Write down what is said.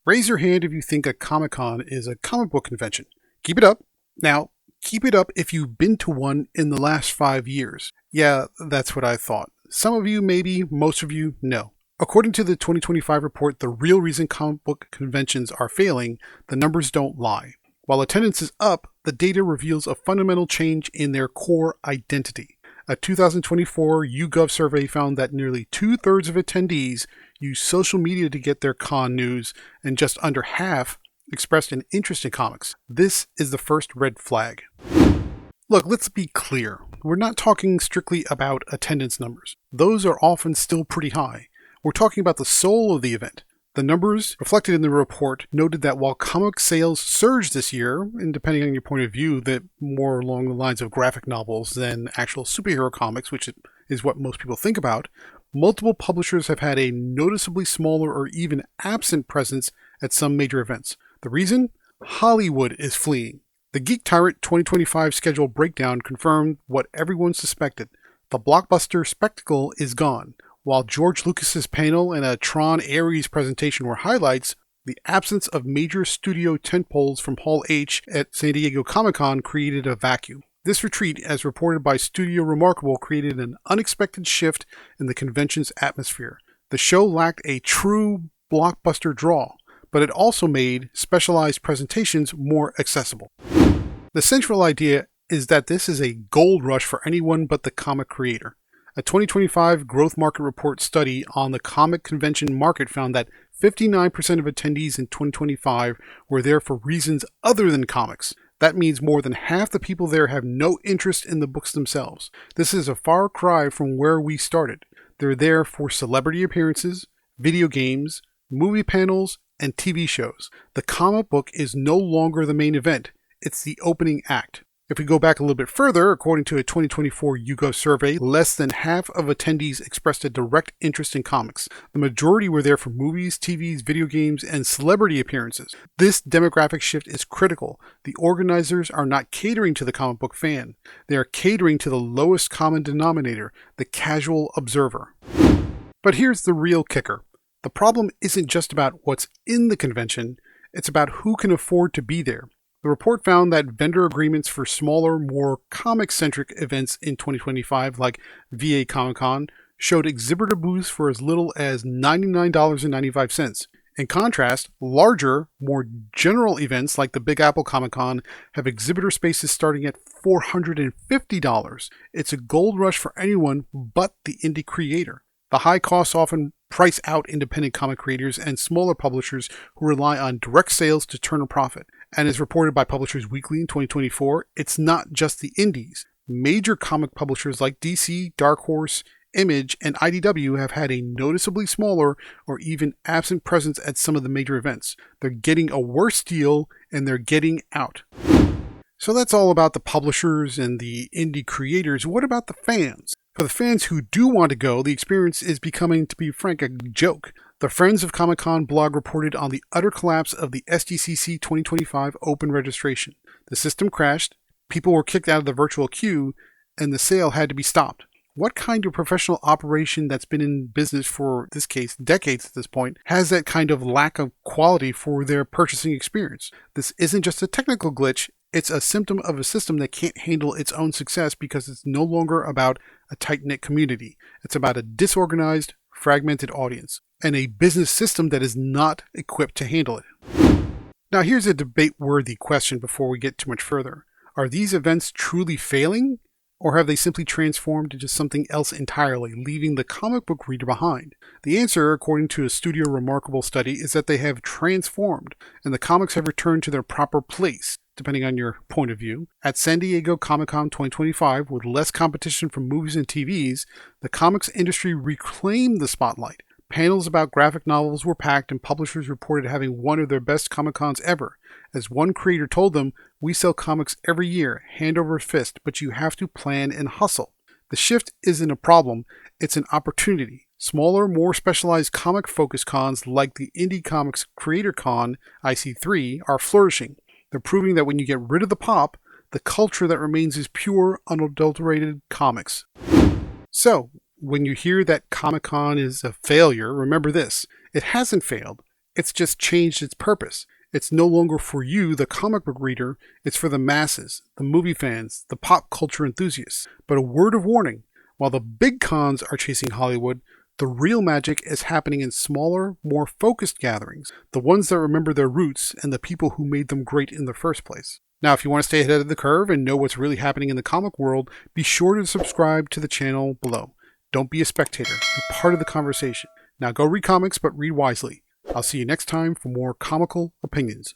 Raise your hand if you think a Comic-Con is a comic book convention. Keep it up. Now, keep it up if you've been to one in the last 5 years. Yeah, that's what I thought. Some of you maybe, most of you no. According to the 2025 report, the real reason comic book conventions are failing, the numbers don't lie. While attendance is up, the data reveals a fundamental change in their core identity. A 2024 YouGov survey found that nearly 2/3 of attendees use social media to get their con news, and just under half expressed an interest in comics. This is the first red flag. Look, let's be clear. We're not talking strictly about attendance numbers. Those are often still pretty high. We're talking about the soul of the event. The numbers reflected in the report noted that while comic sales surged this year, and depending on your point of view, that more along the lines of graphic novels than actual superhero comics, which is what most people think about, multiple publishers have had a noticeably smaller or even absent presence at some major events. The reason? Hollywood is fleeing. The Geek Tyrant 2025 schedule breakdown confirmed what everyone suspected. The blockbuster spectacle is gone. While George Lucas's panel and a Tron Ares presentation were highlights, the absence of major studio tentpoles from Hall H at San Diego Comic-Con created a vacuum. This retreat, as reported by Studio Remarkable, created an unexpected shift in the convention's atmosphere. The show lacked a true blockbuster draw, but it also made specialized presentations more accessible. The central idea is that this is a gold rush for anyone but the comic creator. A 2025 Growth Market Report study on the comic convention market found that 59% of attendees in 2025 were there for reasons other than comics. That means more than half the people there have no interest in the books themselves. This is a far cry from where we started. They're there for celebrity appearances, video games, movie panels, and TV shows. The comic book is no longer the main event. It's the opening act. If we go back a little bit further, according to a 2024 YouGov survey, less than half of attendees expressed a direct interest in comics. The majority were there for movies, TVs, video games, and celebrity appearances. This demographic shift is critical. The organizers are not catering to the comic book fan. They are catering to the lowest common denominator, the casual observer. But here's the real kicker. The problem isn't just about what's in the convention, it's about who can afford to be there. The report found that vendor agreements for smaller, more comic-centric events in 2025, like VA Comic-Con, showed exhibitor booths for as little as $99.95. In contrast, larger, more general events like the Big Apple Comic-Con have exhibitor spaces starting at $450. It's a gold rush for anyone but the indie creator. The high costs often price out independent comic creators and smaller publishers who rely on direct sales to turn a profit. And as reported by Publishers Weekly in 2024, it's not just the indies. Major comic publishers like DC, Dark Horse, Image, and IDW have had a noticeably smaller or even absent presence at some of the major events. They're getting a worse deal and they're getting out. So that's all about the publishers and the indie creators. What about the fans? For the fans who do want to go, the experience is becoming, to be frank, a joke. The Friends of Comic-Con blog reported on the utter collapse of the SDCC 2025 open registration. The system crashed, people were kicked out of the virtual queue, and the sale had to be stopped. What kind of professional operation that's been in business for, this case, decades at this point, has that kind of lack of quality for their purchasing experience? This isn't just a technical glitch, it's a symptom of a system that can't handle its own success because it's no longer about a tight-knit community. It's about a disorganized, fragmented audience, and a business system that is not equipped to handle it. Now here's a debate-worthy question before we get too much further. Are these events truly failing? Or have they simply transformed into something else entirely, leaving the comic book reader behind? The answer, according to a Studio Remarkable study, is that they have transformed, and the comics have returned to their proper place, depending on your point of view. At San Diego Comic-Con 2025, with less competition from movies and TVs, the comics industry reclaimed the spotlight. Panels about graphic novels were packed and publishers reported having one of their best Comic-Cons ever. As one creator told them, "We sell comics every year, hand over fist, but you have to plan and hustle." The shift isn't a problem, it's an opportunity. Smaller, more specialized comic-focused cons like the Indie Comics Creator Con, IC3, are flourishing. They're proving that when you get rid of the pop, the culture that remains is pure, unadulterated comics. So, when you hear that Comic-Con is a failure, remember this. It hasn't failed. It's just changed its purpose. It's no longer for you, the comic book reader, it's for the masses, the movie fans, the pop culture enthusiasts. But a word of warning, while the big cons are chasing Hollywood, the real magic is happening in smaller, more focused gatherings, the ones that remember their roots and the people who made them great in the first place. Now, if you want to stay ahead of the curve and know what's really happening in the comic world, be sure to subscribe to the channel below. Don't be a spectator, be part of the conversation. Now go read comics, but read wisely. I'll see you next time for more comical opinions.